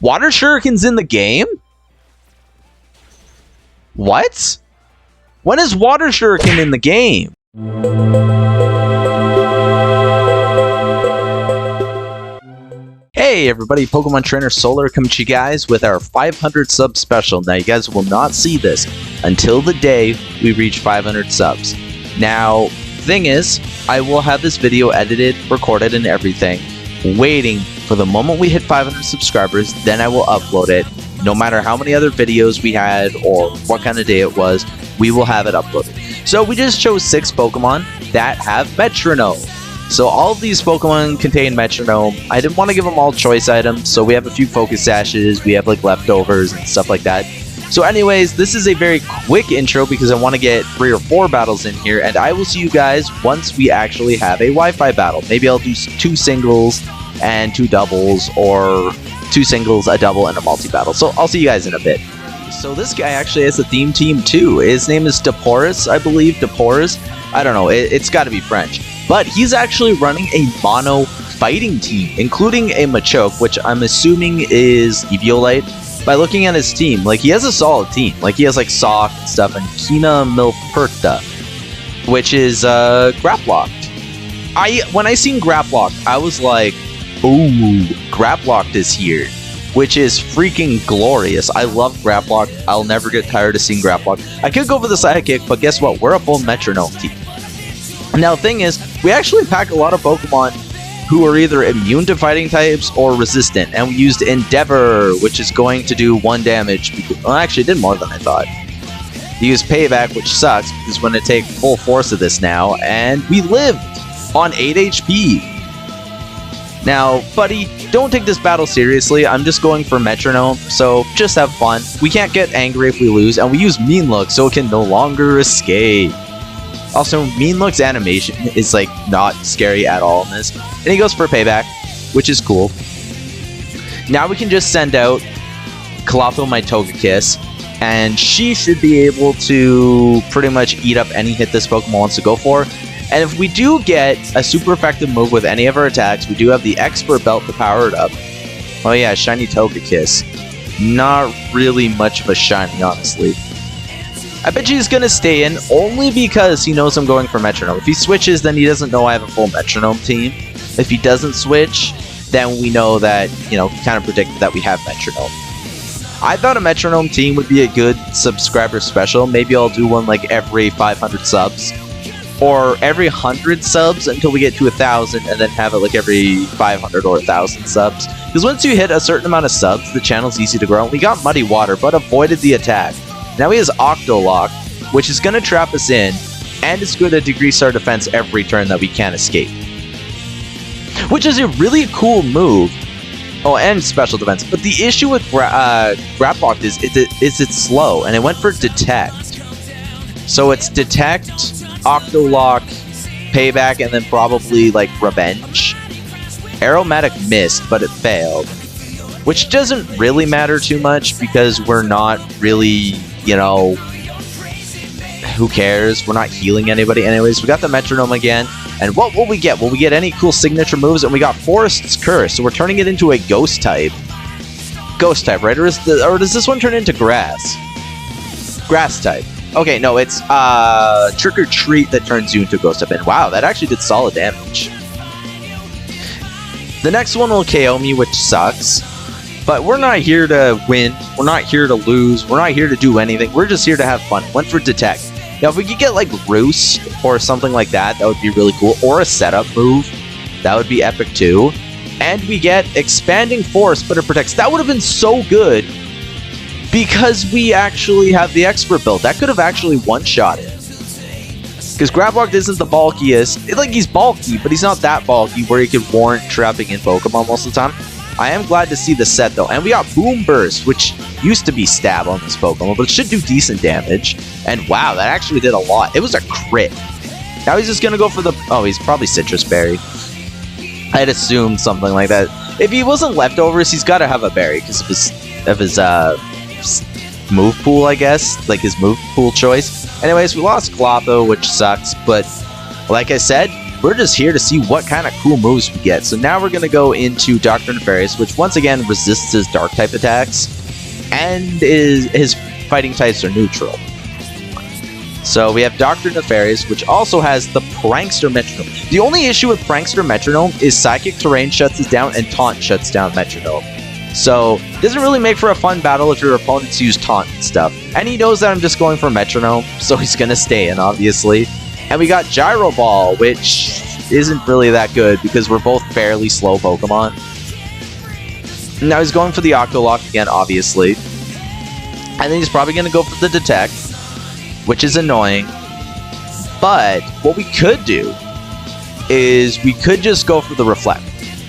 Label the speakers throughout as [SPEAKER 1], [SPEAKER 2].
[SPEAKER 1] Water Shuriken's in the game? What? When is Water Shuriken in the game? Hey everybody, Pokemon Trainer Solar coming to you guys with our 500 sub special. Now you guys will not see this until the day we reach 500 subs. Now, thing is, I will have this video edited, recorded, and everything, waiting for the moment we hit 500 subscribers, then I will upload it. No matter how many other videos we had or what kind of day it was, we will have it uploaded. So we just chose 6 Pokemon that have Metronome. So all of these Pokemon contain Metronome. I didn't want to give them all choice items, so we have a few Focus Sashes, we have like leftovers and stuff like that. So anyways, this is a very quick intro because I want to get 3 or 4 battles in here, and I will see you guys once we actually have a Wi-Fi battle. Maybe I'll do 2 singles and 2 doubles, or 2 singles, a double, and a multi-battle. So I'll see you guys in a bit. So this guy actually has a theme team too. His name is Deporus, I believe. Deporus? I don't know. It's got to be French. But he's actually running a mono fighting team, including a Machoke, which I'm assuming is Eviolite. By looking at his team, like, he has a solid team. Like, he has like Sock and stuff, and Kina Milperta, which is Graplocked. When I seen Graplocked, I was like, ooh, Graplocked is here, which is freaking glorious. I love Graplocked. I'll never get tired of seeing Graplocked. I could go for the Sidekick, but guess what? We're a full Metronome team. Now, the thing is, we actually pack a lot of Pokemon who are either immune to fighting types or resistant, and we used Endeavor, which is going to do 1 damage. Well, actually, it did more than I thought. We used Payback, which sucks, because we're going to take full force of this now, and we lived on 8 HP. Now, buddy, don't take this battle seriously. I'm just going for Metronome, so just have fun. We can't get angry if we lose, and we use Mean Look, so it can no longer escape. Also, Mean Look's animation is, like, not scary at all in this. And he goes for Payback, which is cool. Now we can just send out Clotho my Togekiss, and she should be able to pretty much eat up any hit this Pokemon wants to go for. And if we do get a super effective move with any of our attacks, we do have the Expert Belt to power it up. Oh yeah, Shiny Togekiss. Not really much of a shiny, honestly. I bet he's going to stay in only because he knows I'm going for Metronome. If he switches, then he doesn't know I have a full Metronome team. If he doesn't switch, then we know that, you know, he kind of predicted that we have Metronome. I thought a Metronome team would be a good subscriber special. Maybe I'll do one like every 500 subs. Or every 100 subs until we get to 1,000, and then have it like every 500 or 1,000 subs. Because once you hit a certain amount of subs, the channel's easy to grow. We got Muddy Water, but avoided the attack. Now he has Octolock, which is going to trap us in, and it's going to decrease our defense every turn that we can't escape. Which is a really cool move. Oh, and special defense. But the issue with Graplocked is it's slow, and it went for Detect. So it's Detect, Octolock, Payback, and then probably like Revenge. Aromatic missed, but it failed. Which doesn't really matter too much because we're not really, you know, who cares? We're not healing anybody anyways. We got the Metronome again. And what will we get? Will we get any cool signature moves? And we got Forest's Curse, so we're turning it into a Ghost type. Ghost type, right? Or does this one turn into Grass? Grass type. Okay, no, it's Trick or Treat that turns you into a Ghost type. And wow, that actually did solid damage. The next one will KO me, which sucks. But we're not here to win. We're not here to lose. We're not here to do anything. We're just here to have fun. Went for Detect. Now, if we could get like Roost or something like that, that would be really cool. Or a setup move. That would be epic too. And we get Expanding Force, but it protects. That would have been so good because we actually have the Expert build. That could have actually one-shot it. Because Graplocked isn't the bulkiest. Like, he's bulky, but he's not that bulky where he could warrant trapping in Pokemon most of the time. I am glad to see the set, though. And we got Boom Burst, which used to be Stab on this Pokemon, but it should do decent damage. And wow, that actually did a lot. It was a crit. Now he's just going to go for the... Oh, he's probably Citrus Berry. I'd assume something like that. If he wasn't Leftovers, he's got to have a Berry because of his move pool, I guess. Like, his move pool choice. Anyways, we lost Clotho, which sucks. But, like I said, we're just here to see what kind of cool moves we get. So now we're going to go into Dr. Nefarious, which once again resists his dark type attacks, and his fighting types are neutral. So we have Dr. Nefarious, which also has the Prankster Metronome. The only issue with Prankster Metronome is Psychic Terrain shuts it down and Taunt shuts down Metronome. So it doesn't really make for a fun battle if your opponents use Taunt and stuff. And he knows that I'm just going for Metronome, so he's going to stay in, obviously. And we got Gyro Ball, which isn't really that good because we're both fairly slow Pokemon. Now he's going for the Octolock again, obviously. And then he's probably going to go for the Detect, which is annoying. But what we could do is we could just go for the Reflect.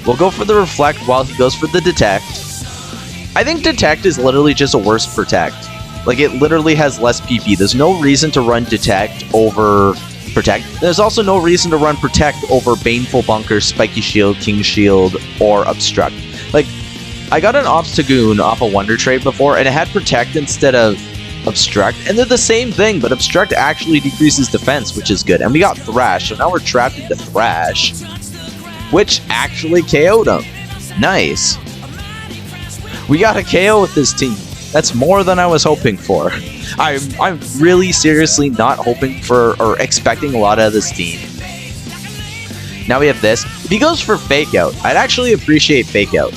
[SPEAKER 1] We'll go for the Reflect while he goes for the Detect. I think Detect is literally just a worse Protect. Like, it literally has less PP. There's no reason to run Detect over Protect. There's also no reason to run Protect over Baneful Bunker, Spiky Shield, King Shield, or Obstruct. Like, I got an Obstagoon off a Wonder Trade before, and it had Protect instead of Obstruct, and they're the same thing, but Obstruct actually decreases defense, which is good. And we got Thrash, so now we're trapped into Thrash, which actually KO'd him. Nice. We got a KO with this team. That's more than I was hoping for. I'm really seriously not hoping for or expecting a lot out of this team. Now we have this. If he goes for Fake Out, I'd actually appreciate Fake Out.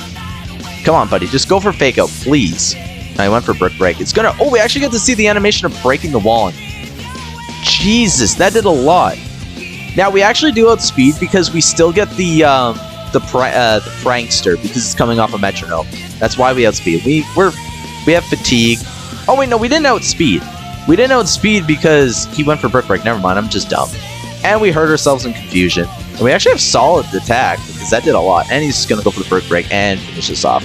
[SPEAKER 1] Come on, buddy, just go for Fake Out, please. I went for Brick Break. It's gonna... Oh, we actually get to see the animation of breaking the wall. Jesus, that did a lot. Now, we actually do outspeed because we still get the Prankster because it's coming off a Metronome. That's why we outspeed. We have Fatigue. Oh, wait, no, we didn't outspeed. We didn't outspeed because he went for Brick Break. Never mind, I'm just dumb. And we hurt ourselves in Confusion. And we actually have Solid Attack because that did a lot. And he's just going to go for the Brick Break and finish this off.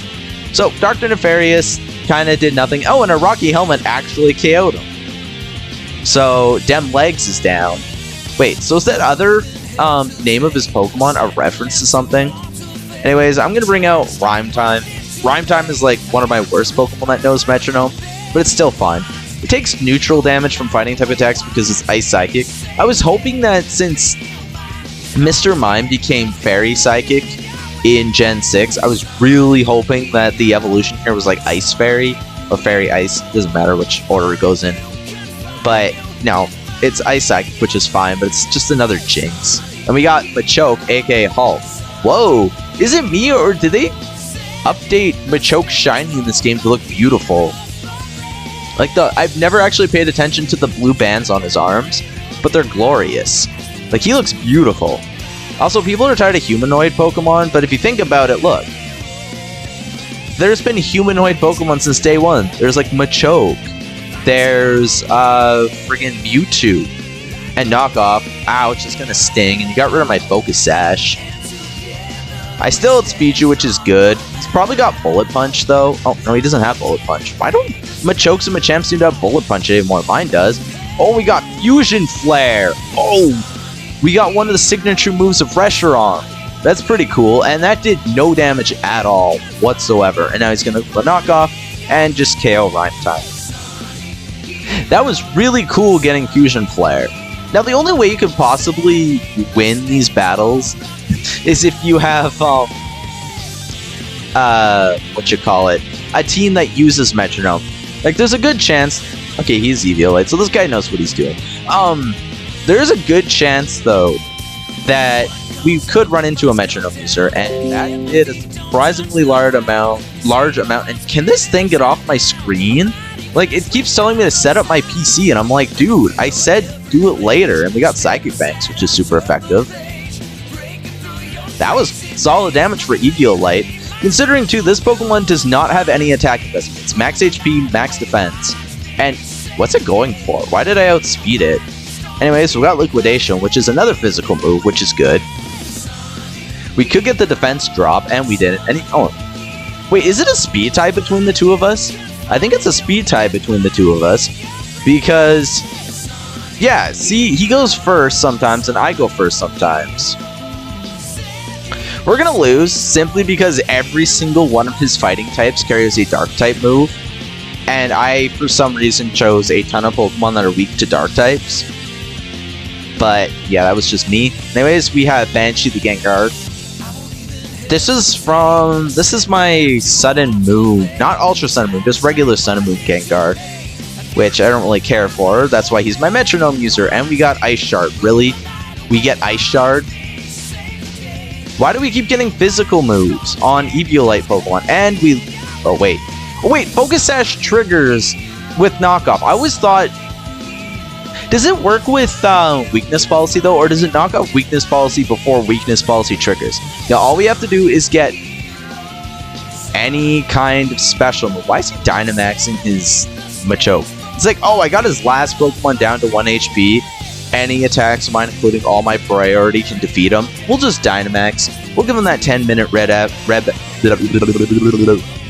[SPEAKER 1] So, Dr. Nefarious kind of did nothing. Oh, and a Rocky Helmet actually KO'd him. So, Dem Legs is down. Wait, so is that other name of his Pokemon a reference to something? Anyways, I'm going to bring out Rhyme Time. Rhyme Time is like one of my worst Pokemon that knows Metronome, but it's still fine. It takes neutral damage from fighting type attacks because it's Ice Psychic. I was hoping that since Mr. Mime became Fairy Psychic in Gen 6, I was really hoping that the evolution here was like Ice Fairy or Fairy Ice. Doesn't matter which order it goes in. But no, it's Ice Psychic, which is fine, but it's just another Jinx. And we got Machoke, aka Hulk. Whoa! Is it me or did they update Machoke Shiny in this game to look beautiful? Like, I've never actually paid attention to the blue bands on his arms, but they're glorious. Like, he looks beautiful. Also, people are tired of humanoid Pokemon, but if you think about it, look. There's been humanoid Pokemon since day one. There's, like, Machoke. There's, friggin' Mewtwo. And Knockoff. Ouch, it's gonna sting. And you got rid of my Focus Sash. I still outspeed you, which is good. He's probably got Bullet Punch, though. Oh, no, he doesn't have Bullet Punch. Why don't Machokes and Machamps seem to have Bullet Punch anymore? Mine does. Oh, we got Fusion Flare. Oh, we got one of the signature moves of Reshiram. That's pretty cool, and that did no damage at all whatsoever. And now he's going to knock off and just KO Rhyme Time. That was really cool getting Fusion Flare. Now, the only way you could possibly win these battles is if you have, a team that uses Metronome. Like, there's a good chance... Okay, he's Eviolite, so this guy knows what he's doing. There is a good chance, though, that we could run into a Metronome user, and that did a surprisingly large amount. And can this thing get off my screen? Like, it keeps telling me to set up my PC, and I'm like, dude, I said do it later. And we got Psychic Banks, which is super effective. That was solid damage for Eviolite. Considering, too, this Pokemon does not have any attack investments. Max HP, max defense. And what's it going for? Why did I outspeed it? Anyways, we got Liquidation, which is another physical move, which is good. We could get the defense drop, and we didn't. Wait, is it a speed tie between the two of us? I think it's a speed tie between the two of us. Because, yeah, see, he goes first sometimes, and I go first sometimes. We're gonna lose simply because every single one of his fighting types carries a dark type move. And I, for some reason, chose a ton of Pokemon that are weak to dark types. But yeah, that was just me. Anyways, we have Banshee the Gengar. This is my Sun and Moon, not Ultra Sun and Moon, just regular Sun and Moon Gengar, which I don't really care for. That's why he's my Metronome user. And we got Ice Shard. Really? We get Ice Shard? Why do we keep getting physical moves on Eviolite Pokemon? And we... Oh, wait. Oh, wait. Focus Sash triggers with knockoff. I always thought... Does it work with weakness policy, though? Or does it knock off weakness policy before weakness policy triggers? Now, all we have to do is get any kind of special move. Why is he Dynamaxing his Machoke? It's like, oh, I got his last Pokemon down to 1 HP. Any attacks of mine, including all my priority, can defeat him. We'll just Dynamax. We'll give him that 10-minute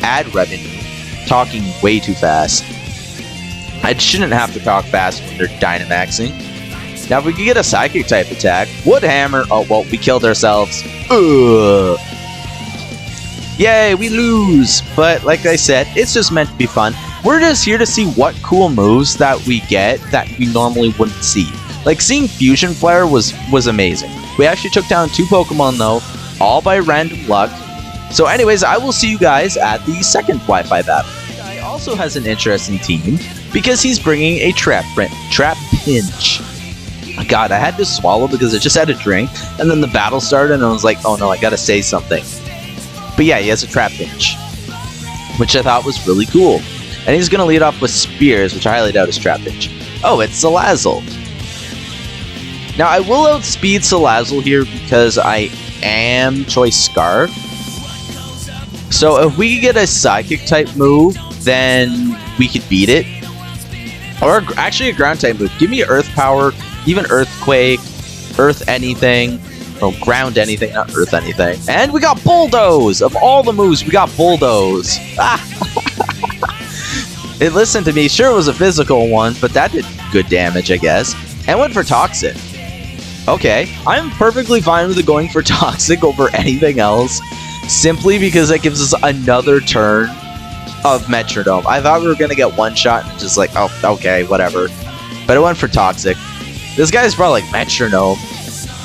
[SPEAKER 1] ad revenue. Talking way too fast. I shouldn't have to talk fast when they're Dynamaxing. Now, if we could get a Psychic-type attack, Wood Hammer. Oh, well, we killed ourselves. Ugh. Yay, we lose. But, like I said, it's just meant to be fun. We're just here to see what cool moves that we get that we normally wouldn't see. Like, seeing Fusion Flare was amazing. We actually took down 2 Pokemon, though, all by random luck. So anyways, I will see you guys at the second Wi-Fi battle. This guy also has an interesting team, because he's bringing a Trap Pinch. God, I had to swallow because I just had a drink, and then the battle started, and I was like, oh no, I gotta say something. But yeah, he has a Trap Pinch, which I thought was really cool. And he's gonna lead off with Spears, which I highly doubt is Trap Pinch. Oh, it's Salazzle. Now, I will outspeed Salazzle here because I am Choice Scarf. So if we could get a Psychic-type move, then we could beat it. Or actually a Ground-type move. Give me Earth Power, even Earthquake, Earth anything. Oh, Ground anything, not Earth anything. And we got Bulldoze! Of all the moves, we got Bulldoze. Ah! It listened to me. Sure, it was a physical one, but that did good damage, I guess. And went for Toxic. Okay, I'm perfectly fine with it going for Toxic over anything else, simply because that gives us another turn of Metronome. I thought we were going to get one shot and just like, oh, okay, whatever. But it went for Toxic. This guy's probably like, Metronome.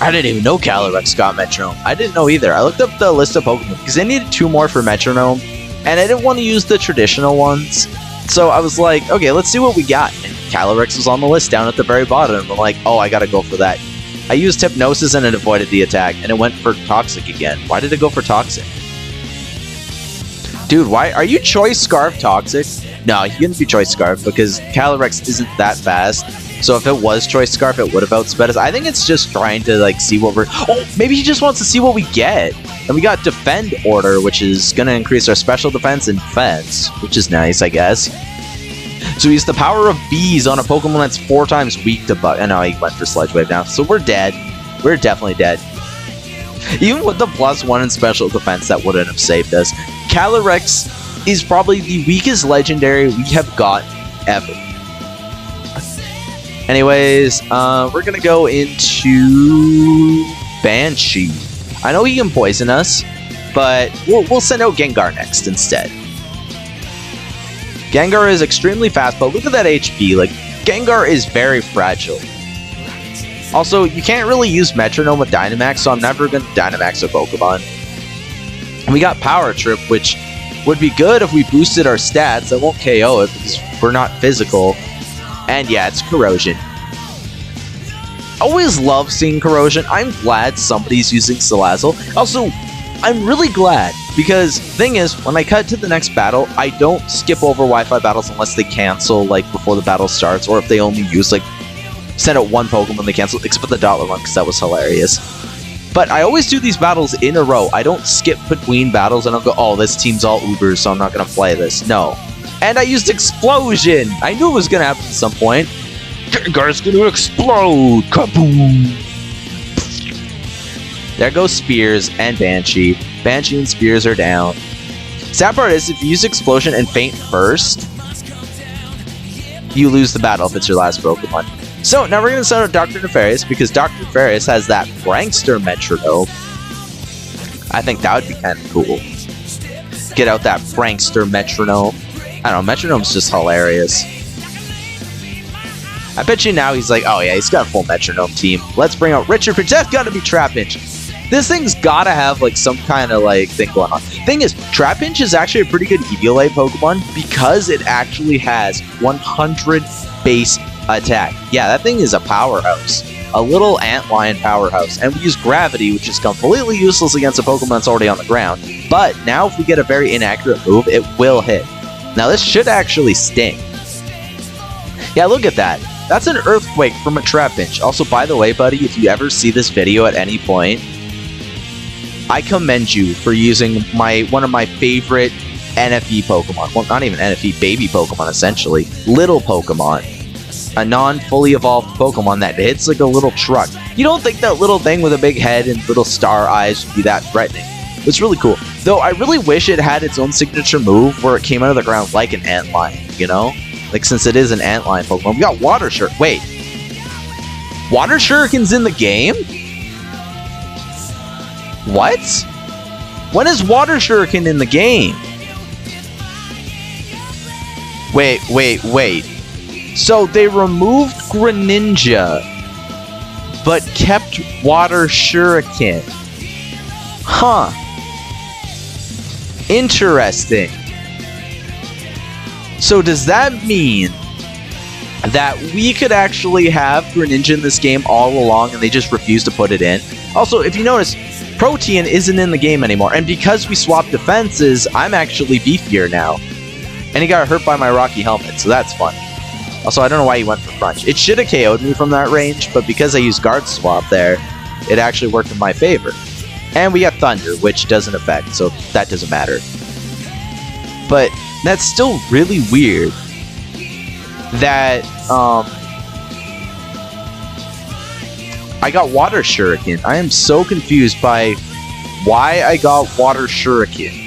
[SPEAKER 1] I didn't even know Calyrex got Metronome. I didn't know either. I looked up the list of Pokemon because they needed 2 more for Metronome, and I didn't want to use the traditional ones. So I was like, okay, let's see what we got. And Calyrex was on the list down at the very bottom. And I'm like, oh, I gotta go for that. I used Hypnosis and it avoided the attack, and it went for Toxic again. Why did it go for Toxic? Dude, why are you Choice Scarf Toxic? No, you couldn't be Choice Scarf because Calyrex isn't that fast. So if it was Choice Scarf, it would have outsped us. I think it's just trying to like see what we're... Oh, maybe he just wants to see what we get. And we got Defend Order, which is going to increase our special defense and defense, which is nice, I guess. So he's the power of bees on a Pokemon that's 4 times weak to bug. And now he went for Sludge Wave now. So we're dead. We're definitely dead. Even with the +1 in special defense, that wouldn't have saved us. Calyrex is probably the weakest legendary we have got ever. Anyways, we're gonna go into Banshee. I know he can poison us, but we'll send out Gengar next instead. Gengar is extremely fast, but look at that HP. Like, Gengar is very fragile. Also, you can't really use Metronome with Dynamax, so I'm never going to Dynamax a Pokemon. And we got Power Trip, which would be good if we boosted our stats. That won't KO it because we're not physical. And yeah, it's Corrosion. Always love seeing Corrosion. I'm glad somebody's using Salazzle. Also, I'm really glad because thing is, when I cut to the next battle, I don't skip over Wi-Fi battles unless they cancel like before the battle starts, or if they only use like send out 1 Pokemon they cancel, except for the Dollar one because that was hilarious. But I always do these battles in a row. I don't skip between battles and I'll go, oh, this team's all Ubers, so I'm not gonna play this. No. And I used Explosion! I knew it was gonna happen at some point. Gengar's gonna explode! Kaboom! There goes Spears and Banshee. Banshee and Spears are down. Sad part is, if you use Explosion and Faint first, you lose the battle if it's your last Pokemon. So, now we're going to send out Dr. Nefarious, because Dr. Nefarious has that Prankster Metronome. I think that would be kind of cool. Get out that Prankster Metronome. I don't know, Metronome's just hilarious. I bet you now he's like, oh yeah, he's got a full Metronome team. Let's bring out Richard, but that's gotta be Trapinch. This thing's gotta have like some kind of like thing going on. Thing is, Trapinch is actually a pretty good Eviolite Pokemon because it actually has 100 base attack. Yeah, that thing is a powerhouse. A little antlion powerhouse. And we use Gravity, which is completely useless against a Pokemon that's already on the ground. But now if we get a very inaccurate move, it will hit. Now this should actually sting. Yeah, look at that. That's an Earthquake from a Trapinch. Also, by the way, buddy, if you ever see this video at any point, I commend you for using one of my favorite NFE Pokemon. Well, not even NFE, baby Pokemon, essentially. Little Pokemon. A non-fully evolved Pokemon that hits like a little truck. You don't think that little thing with a big head and little star eyes would be that threatening. It's really cool. Though, I really wish it had its own signature move where it came out of the ground like an Antlion, you know? Like, since it is an Antlion Pokemon. We got Water Shuriken. Wait. Water Shuriken's in the game? What? When is Water Shuriken in the game? Wait. So they removed Greninja, but kept Water Shuriken. Huh. Interesting. So does that mean that we could actually have Greninja in this game all along and they just refuse to put it in? Also, if you notice, Protean isn't in the game anymore, and because we swapped defenses, I'm actually beefier now. And he got hurt by my Rocky Helmet, so that's fun. Also, I don't know why he went for Crunch. It should have KO'd me from that range, but because I used Guard Swap there, it actually worked in my favor. And we got Thunder, which doesn't affect, so that doesn't matter. But that's still really weird that I got Water Shuriken. I am so confused by why I got Water Shuriken.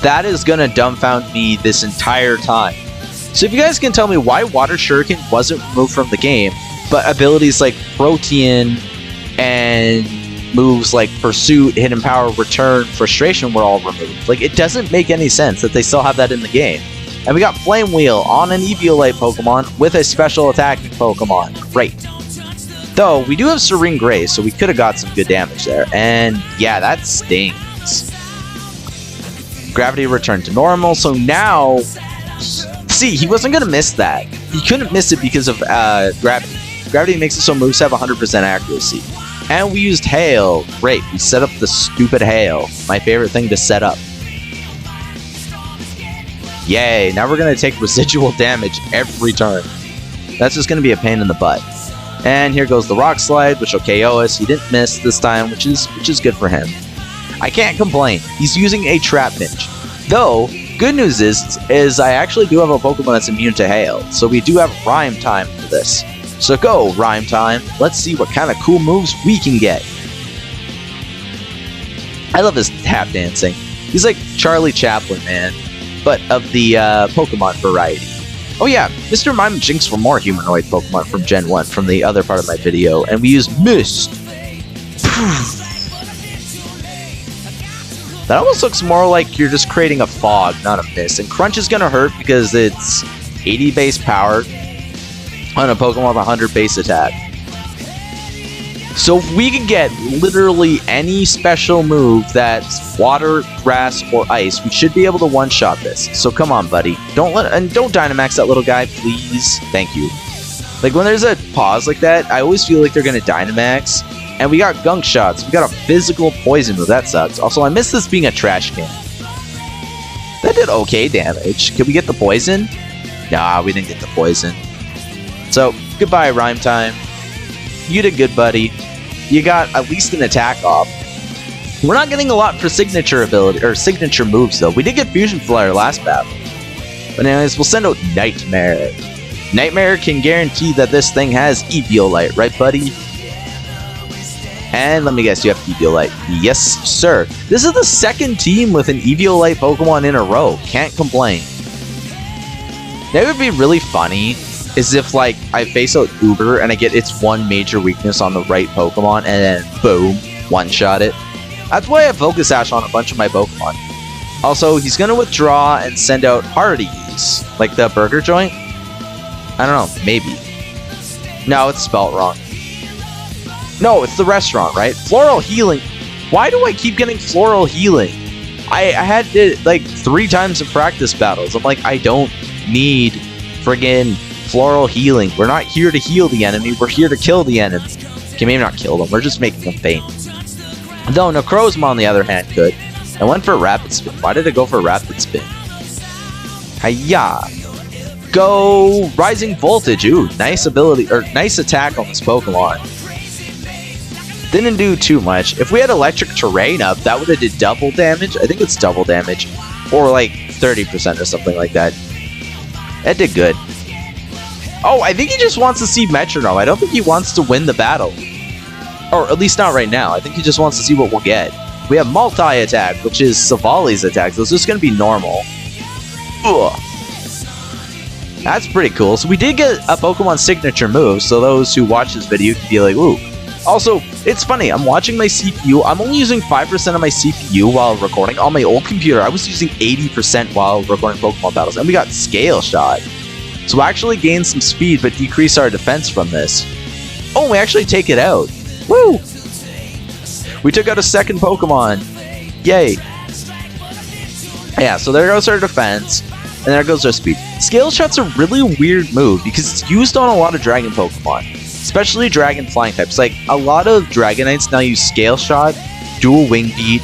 [SPEAKER 1] That is gonna dumbfound me this entire time. So if you guys can tell me why Water Shuriken wasn't removed from the game, but abilities like Protean and moves like Pursuit, Hidden Power, Return, Frustration were all removed. Like, it doesn't make any sense that they still have that in the game. And we got Flame Wheel on an Eviolite Pokemon with a special attacking Pokemon. Great. Though, we do have Serene Grace, so we could have got some good damage there. And yeah, that stings. Gravity returned to normal, so now... See, he wasn't going to miss that. He couldn't miss it because of Gravity. Gravity makes it so moves have 100% accuracy. And we used Hail. Great, we set up the stupid Hail. My favorite thing to set up. Yay, now we're going to take residual damage every turn. That's just going to be a pain in the butt. And here goes the Rock Slide, which will KO us. He didn't miss this time, which is good for him. I can't complain. He's using a Trapinch. Though, good news is I actually do have a Pokemon that's immune to Hail. So we do have Rhyme Time for this. So go, Rhyme Time. Let's see what kind of cool moves we can get. I love his tap dancing. He's like Charlie Chaplin, man. But of the Pokemon variety. Oh yeah, Mr. Mime and Jinx were more humanoid Pokemon from Gen 1 from the other part of my video. And we used Mist. That almost looks more like you're just creating a fog, not a mist. And Crunch is going to hurt because it's 80 base power on a Pokemon with 100 base attack. So if we can get literally any special move that's water, grass, or ice, we should be able to one-shot this. So come on, buddy. Don't Dynamax that little guy, please. Thank you. Like, when there's a pause like that, I always feel like they're going to Dynamax. And we got Gunk Shots. We got a physical poison move. That sucks. Also, I miss this being a trash can. That did okay damage. Could we get the poison? Nah, we didn't get the poison. So, goodbye, Rhyme Time. You did good, buddy. You got at least an attack off. We're not getting a lot for signature ability or signature moves, though. We did get Fusion Flare last battle. But anyways, we'll send out Nightmare. Nightmare can guarantee that this thing has Eviolite, right, buddy? And let me guess, you have Eviolite. Yes, sir. This is the second team with an Eviolite Pokemon in a row. Can't complain. That would be really funny, is if, like, I face out Uber and I get its one major weakness on the right Pokemon, and then, boom, one-shot it. That's why I Focus Sash on a bunch of my Pokemon. Also, he's going to withdraw and send out Hardee's, like the burger joint. I don't know, maybe. No, it's spelled wrong. No, it's the restaurant, right? Floral healing. Why do I keep getting floral healing? I had it like 3 times in practice battles. I'm like, I don't need friggin' floral healing. We're not here to heal the enemy. We're here to kill the enemy. Okay, maybe not kill them. We're just making them faint. Though Necrozma, on the other hand, could. I went for Rapid Spin. Why did I go for Rapid Spin? Hiya! Go Rising Voltage. Ooh, nice ability, or nice attack on this Pokemon. Didn't do too much. If we had Electric Terrain up, that would have did double damage. I think it's double damage. Or like 30% or something like that. That did good. Oh, I think he just wants to see Metronome. I don't think he wants to win the battle. Or at least not right now. I think he just wants to see what we'll get. We have Multi-Attack, which is Savali's attack. So it's just going to be normal. Ugh. That's pretty cool. So we did get a Pokemon signature move. So those who watch this video can be like, ooh. Also, it's funny. I'm watching my CPU. I'm only using 5% of my CPU while recording. On my old computer, I was using 80% while recording Pokemon battles. And we got Scale Shot. So we actually gained some speed, but decrease our defense from this. Oh, we actually take it out. Woo! We took out a second Pokemon. Yay. Yeah, so there goes our defense. And there goes our speed. Scale Shot's a really weird move because it's used on a lot of Dragon Pokemon. Especially Dragon Flying types. Like, a lot of Dragonites now use Scale Shot, Dual Wing Beat,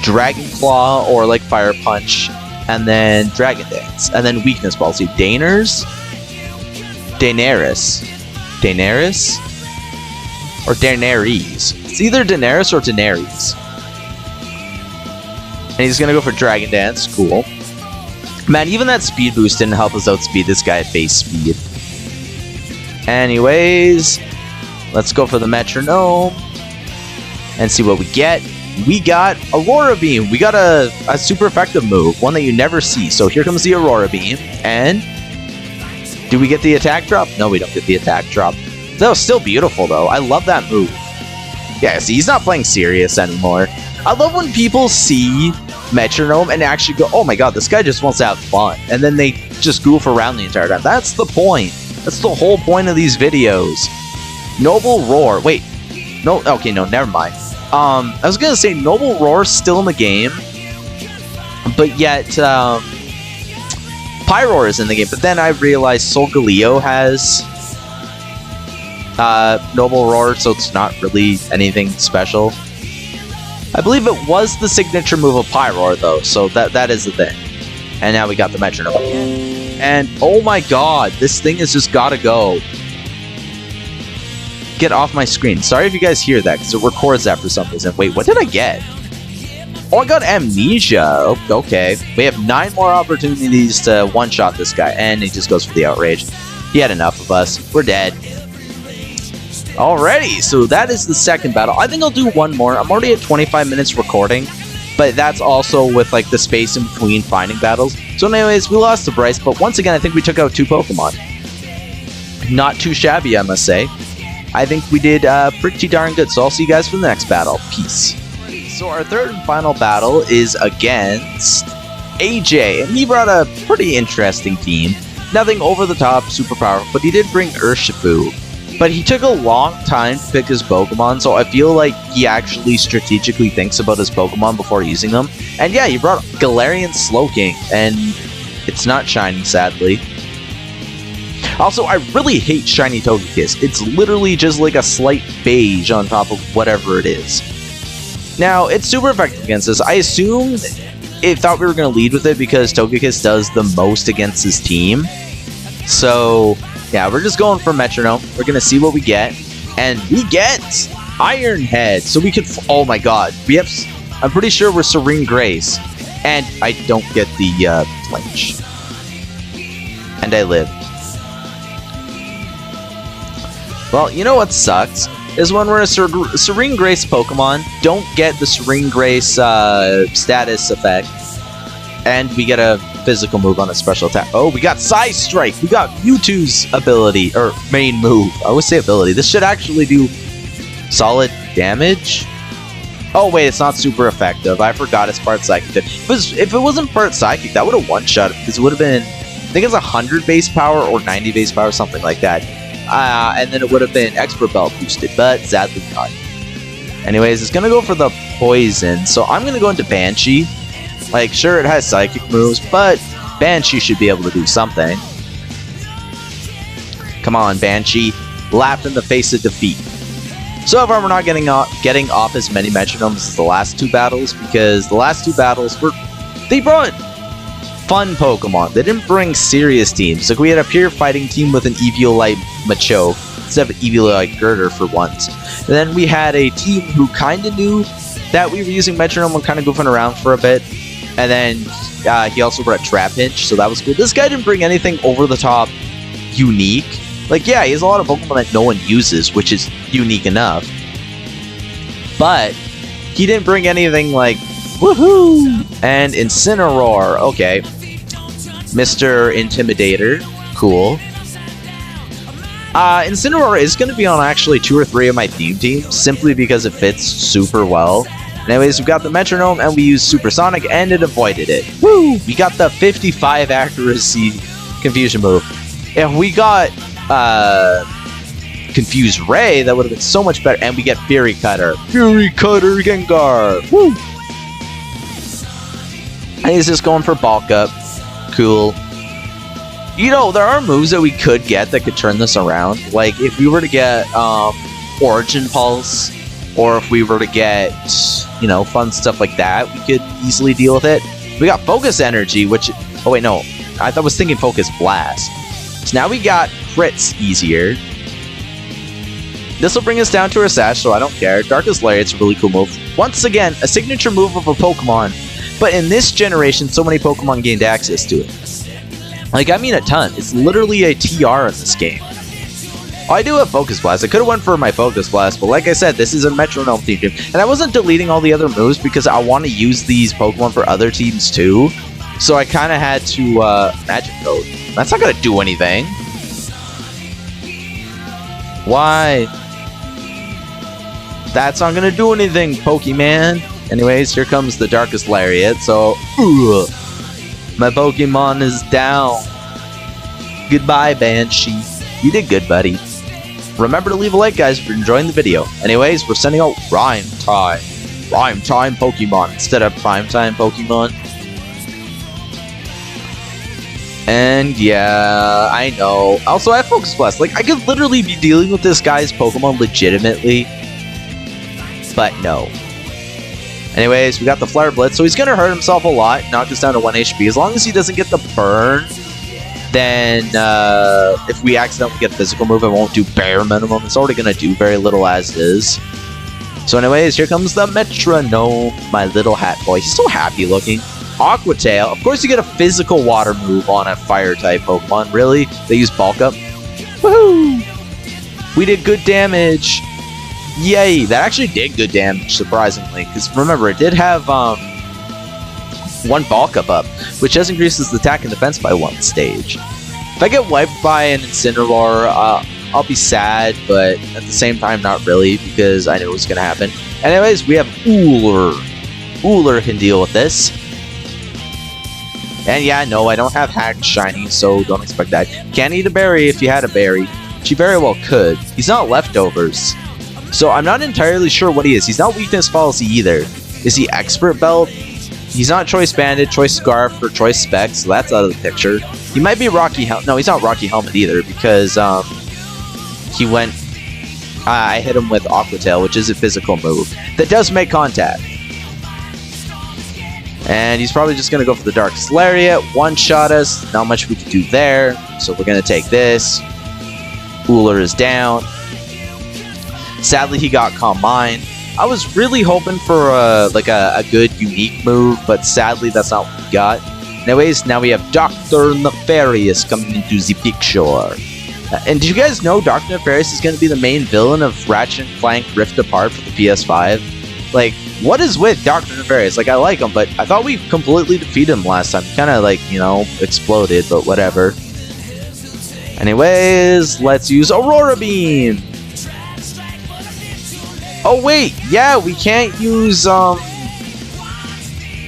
[SPEAKER 1] Dragon Claw, or like Fire Punch, and then Dragon Dance. And then Weakness Ball. See, Daenerys? Or Daenerys. It's either Daenerys or Daenerys. And he's gonna go for Dragon Dance. Cool. Man, even that speed boost didn't help us outspeed this guy at base speed. Anyways, let's go for the Metronome and see what we get. We got Aurora Beam. We got a super effective move, one that you never see. So here comes the Aurora Beam. And do we get the attack drop? No, we don't get the attack drop. That was still beautiful, though. I love that move. Yeah, see, he's not playing serious anymore. I love when people see Metronome and actually go, oh my god, this guy just wants to have fun. And then they just goof around the entire time. That's the point. That's the whole point of these videos. Noble Roar. Wait. No. Okay, no, never mind. I was going to say Noble Roar's still in the game. But yet, Pyroar is in the game. But then I realized Solgaleo has Noble Roar, so it's not really anything special. I believe it was the signature move of Pyroar, though. So that is the thing. And now we got the Metronome again. And oh my god, this thing has just gotta go. Get off my screen. Sorry if you guys hear that, because it records that for some reason. Wait, what did I get? Oh, I got Amnesia. Okay. We have 9 more opportunities to one-shot this guy, and he just goes for the Outrage. He had enough of us. We're dead. Alrighty, so that is the second battle. I think I'll do one more. I'm already at 25 minutes recording. But that's also with like the space in between finding battles. So anyways, we lost to Bryce, but once again, I think we took out 2 Pokemon. Not too shabby, I must say. I think we did pretty darn good. So I'll see you guys for the next battle. Peace. So our third and final battle is against AJ, and he brought a pretty interesting team. Nothing over the top, super powerful, but he did bring Urshifu. But he took a long time to pick his Pokemon, so I feel like he actually strategically thinks about his Pokemon before using them. And yeah, he brought Galarian Slowking, and it's not shiny, sadly. Also, I really hate shiny Togekiss. It's literally just like a slight beige on top of whatever it is. Now, it's super effective against us. I assume it thought we were going to lead with it because Togekiss does the most against his team. So yeah, we're just going for Metronome. We're going to see what we get. And we get Iron Head. So we could... Oh my god. We have... I'm pretty sure we're Serene Grace. And I don't get the flinch. And I live. Well, you know what sucks? Is when we're a Serene Grace Pokemon, don't get the Serene Grace status effect. And we get a physical move on a special attack. Oh, we got Size Strike. We got Mewtwo's ability, or main move. I always say ability. This should actually do solid damage. Oh, wait, it's not super effective. I forgot it's part Psychic. If it wasn't part Psychic, that would have one-shot it, because it would have been think it's 100 base power or 90 base power, something like that. And then it would have been expert belt boosted, but sadly not. Anyways, it's gonna go for the poison, so I'm gonna go into Banshee. Like, sure, it has psychic moves, but Banshee should be able to do something. Come on, Banshee. Laugh in the face of defeat. So far, we're not getting off as many Metronomes as the last two battles, because the last two battles they brought fun Pokemon. They didn't bring serious teams. Like, we had a pure fighting team with an Eviolite Machoke instead of Eviolite Girder for once. And then we had a team who kind of knew that we were using Metronome and kind of goofing around for a bit. And then he also brought Trapinch, so that was cool. This guy didn't bring anything over the top unique. Like, yeah, he has a lot of Pokemon that no one uses, which is unique enough. But he didn't bring anything like, woohoo! And Incineroar, okay. Mr. Intimidator, cool. Incineroar is going to be on actually 2 or 3 of my theme teams, simply because it fits super well. Anyways, we've got the Metronome, and we used Supersonic, and it avoided it. Woo! We got the 55 accuracy Confusion move. If we got Confuse Ray, that would have been so much better, and we get Fury Cutter. Fury Cutter Gengar! Woo! And he's just going for Bulk Up. Cool. You know, there are moves that we could get that could turn this around. Like, if we were to get Origin Pulse, or if we were to get, you know, fun stuff like that, we could easily deal with it. We got Focus Energy, which... Oh, wait, no. I was thinking Focus Blast. So now we got crits easier. This will bring us down to our Sash, so I don't care. Darkest Lariat's a really cool move. Once again, a signature move of a Pokemon. But in this generation, so many Pokemon gained access to it. Like, I mean a ton. It's literally a TR in this game. Oh, I do have Focus Blast. I could have went for my Focus Blast, but like I said, this is a Metronome theme game. And I wasn't deleting all the other moves because I want to use these Pokemon for other teams too. So I kind of had to Magic Code. That's not going to do anything. Why? That's not going to do anything, Pokemon. Anyways, here comes the Darkest Lariat, so... my Pokemon is down. Goodbye, Banshee. You did good, buddy. Remember to leave a like, guys, if you're enjoying the video. Anyways, we're sending out Rhyme Time. Rhyme Time Pokemon instead of Prime Time Pokemon. And yeah, I know. Also, I have Focus Blast. Like, I could literally be dealing with this guy's Pokemon legitimately. But no. Anyways, we got the Flare Blitz, so he's going to hurt himself a lot, knock us down to 1 HP. As long as he doesn't get the burn, then if we accidentally get a physical move, it won't do bare minimum. It's already going to do very little as is. So anyways, here comes the Metronome, my little hat boy. He's so happy looking. Aqua Tail. Of course you get a physical water move on a fire-type Pokemon. Really? They use Bulk Up? Woohoo! We did good damage. Yay! That actually did good damage, surprisingly. Because remember, it did have 1 Bulk Up, which just increases the attack and defense by 1 stage. If I get wiped by an Incineroar, I'll be sad, but at the same time, not really, because I knew it was going to happen. Anyways, we have Uller. Uller can deal with this. And yeah, no, I don't have Hack Shiny, so don't expect that. Can't eat a berry if you had a berry. She very well could. He's not Leftovers. So I'm not entirely sure what he is. He's not Weakness Policy either. Is he Expert Belt? He's not Choice Bandit, Choice Scarf, or Choice Specs, so that's out of the picture. He might be Rocky Helmet. No, he's not Rocky Helmet either, because he went... I hit him with Aqua Tail, which is a physical move that does make contact. And he's probably just going to go for the Darkest Lariat, one-shot us. Not much we can do there, so we're going to take this. Uller is down. Sadly, he got Calm Mind. I was really hoping for a good, unique move, but sadly, that's not what we got. Anyways, now we have Dr. Nefarious coming into the picture. And did you guys know Dr. Nefarious is going to be the main villain of Ratchet & Clank Rift Apart for the PS5? Like, what is with Dr. Nefarious? Like, I like him, but I thought we completely defeated him last time. He kind of, like, you know, exploded, but whatever. Anyways, let's use Aurora Beam! Oh, wait! Yeah, we can't use,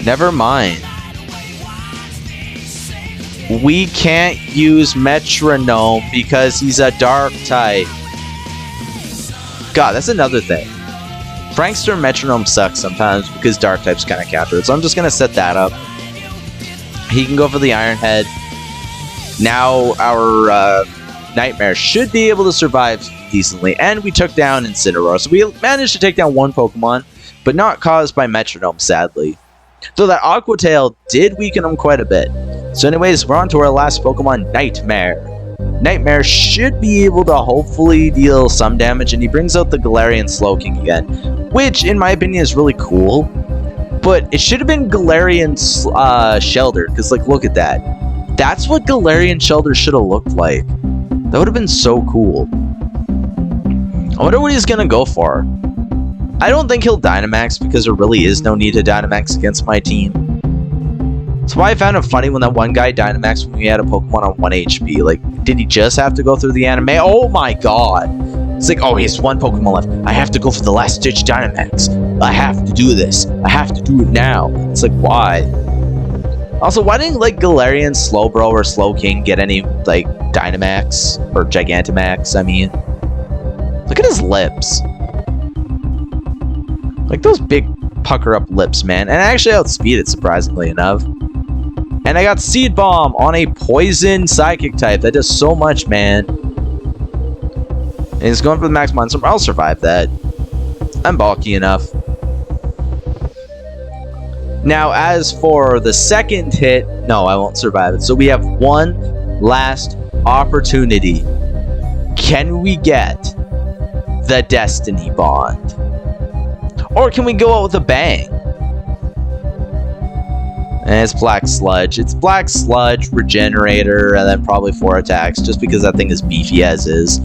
[SPEAKER 1] Never mind. we can't use Metronome because he's a dark type. God, that's another thing. Prankster Metronome sucks sometimes because dark types kind of counter it. So I'm just going to set that up. He can go for the Iron Head. Now our Nightmare should be able to survive decently. And we took down Incineroar. So we managed to take down one Pokemon, but not caused by Metronome, sadly. Though that Aqua Tail did weaken him quite a bit. So anyways, we're on to our last Pokemon, Nightmare. Nightmare should be able to hopefully deal some damage, and he brings out the Galarian Slowking again, which in my opinion is really cool. But it should have been Galarian Shelter, because like look at that. That's what Galarian Shelter should have looked like. That would have been so cool. I wonder what he's gonna go for. I don't think he'll Dynamax because there really is no need to Dynamax against my team. That's why I found it funny when that one guy Dynamaxed when we had a Pokemon on 1 HP. Like, did he just have to go through the anime? Oh my god! It's like, oh, he has one Pokemon left. I have to go for the last ditch Dynamax. I have to do this. I have to do it now. It's like, why? Also, why didn't, like, Galarian Slowbro or Slowking get any, like, Dynamax? Or Gigantamax, I mean. Look at his lips. Like, those big pucker-up lips, man. And I actually outspeed it, surprisingly enough. And I got Seed Bomb on a Poison Psychic type. That does so much, man. And he's going for the max monster. I'll survive that. I'm bulky enough. Now, as for the second hit, no, I won't survive it. So we have one last opportunity. Can we get the Destiny Bond? Or can we go out with a bang? And it's Black Sludge. It's Black Sludge, Regenerator, and then probably 4 attacks, just because that thing is beefy as is.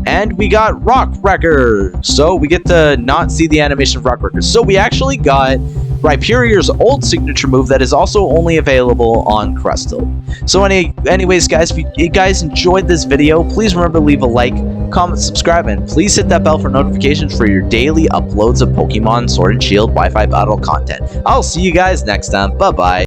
[SPEAKER 1] And we got Rock Wrecker. So we get to not see the animation of Rock Wrecker. So we actually got Rhyperior's old signature move that is also only available on Crustle. So anyways, guys, if you guys enjoyed this video, please remember to leave a like, comment, subscribe, and please hit that bell for notifications for your daily uploads of Pokemon Sword and Shield Wi-Fi battle content. I'll see you guys next time. Bye-bye.